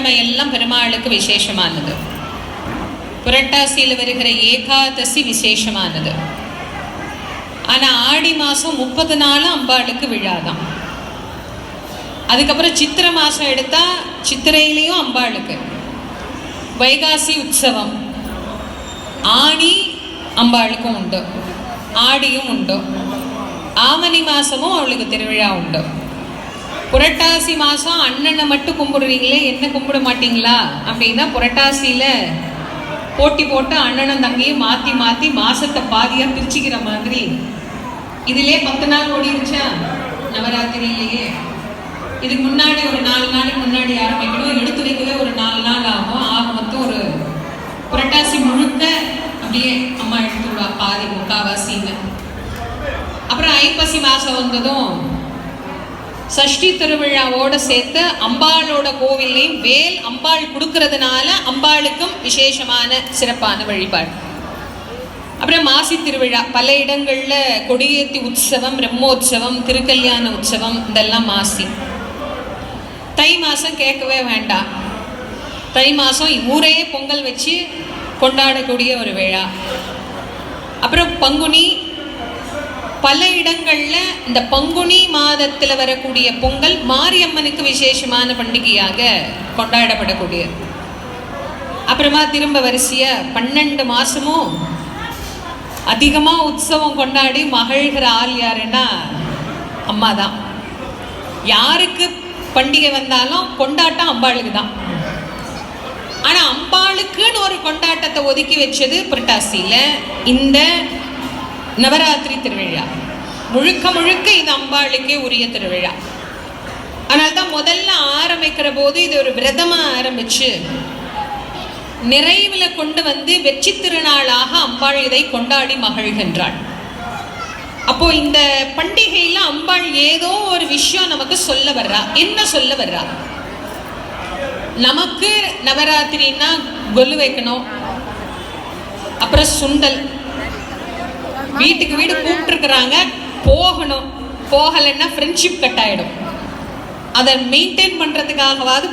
வெள்ளிக்கிழமை எல்லாம் பெருமாளுக்கு விசேஷமானது. புரட்டாசியில் வருகிற ஏகாதசி விசேஷமானது. ஆனால் ஆடி மாதம் 30 நாளும் அம்பாளுக்கு விழாதான். அதுக்கப்புறம் சித்திரை மாதம் எடுத்தால் சித்திரையிலையும் அம்பாளுக்கு, வைகாசி உற்சவம், ஆணி அம்பாளுக்கும் உண்டு, ஆடியும் உண்டு, ஆவணி மாதமும் அவளுக்கு திருவிழா உண்டு. புரட்டாசி மாதம் அண்ணனை மட்டும் கும்பிடுறீங்களே, என்ன கும்பிட மாட்டீங்களா அப்படின்னா, புரட்டாசியில் போட்டி போட்டு அண்ணனும் தங்கையும் மாற்றி மாற்றி மாதத்தை பாதியாக பிரிச்சுக்கிற மாதிரி இதிலே 10 நாள் ஓடிருச்சா நவராத்திரியிலேயே. இதுக்கு முன்னாடி ஒரு 4 நாளைக்கு முன்னாடி ஆரம்பிக்கணும், எடுத்து வைக்கவே ஒரு 4 நாள் ஆகும். ஆக மொத்தம் ஒரு புரட்டாசி முழுக்க அப்படியே அம்மா எடுத்துடுவா, பாதி முக்காவாசின்னு. அப்புறம் ஐப்பசி மாதம் வந்ததும் சஷ்டி திருவிழாவோட சேர்த்து அம்பாளோட கோவிலையும் வேல் அம்பாள் கொடுக்கறதுனால அம்பாளுக்கும் விசேஷமான சிறப்பான வழிபாடு. அப்புறம் மாசி திருவிழா, பல இடங்கள்ல கொடியேத்தி உற்சவம், பிரம்மோற்சவம், திருக்கல்யாண உற்சவம், இதெல்லாம் மாசி. தை மாதம் கேட்கவே வேண்டாம். தை மாதம் ஊரே பொங்கல் வச்சு கொண்டாடக்கூடிய ஒரு விழா. அப்புறம் பங்குனி, பல இடங்கள்ல இந்த பங்குனி மாதத்தில் வரக்கூடிய பொங்கல் மாரியம்மனுக்கு விசேஷமான பண்டிகையாக கொண்டாடப்படக்கூடியது. அப்புறமா திரும்ப வரிசையா 12 மாசமும் அதிகமா உற்சவம் கொண்டாடி மகிழ்கிற ஆள் யாருன்னா அம்மா தான். யாருக்கு பண்டிகை வந்தாலும் கொண்டாட்டம் அம்பாளுக்கு தான். ஆனா அம்பாளுக்குன்னு ஒரு கொண்டாட்டத்தை ஒதுக்கி வச்சது புரட்டாசியில இந்த நவராத்திரி திருவிழா. முழுக்க முழுக்க இது அம்பாளுக்கே உரிய திருவிழா. அதனால தான் முதல்ல ஆரம்பிக்கிற போது இது ஒரு விரதமா ஆரம்பிச்சு நிறைவுல கொண்டு வந்து வெற்றி திருநாளாக அம்பாள் இதை கொண்டாடி மகிழ்கின்றாள். அப்போ இந்த பண்டிகையில அம்பாள் ஏதோ ஒரு விஷயம் நமக்கு சொல்ல வர்றா. என்ன சொல்ல வர்றா? நமக்கு நவராத்திரின்னா கொலு வைக்கணும், அப்புறம் சுண்டல், வீட்டுக்கு வீடு கூப்பிட்டுருக்குறாங்க, போகணும், போகலைன்னா ஃப்ரெண்ட்ஷிப் கட் ஆகிடும். அதை மெயின்டைன் பண்ணுறதுக்காகவாது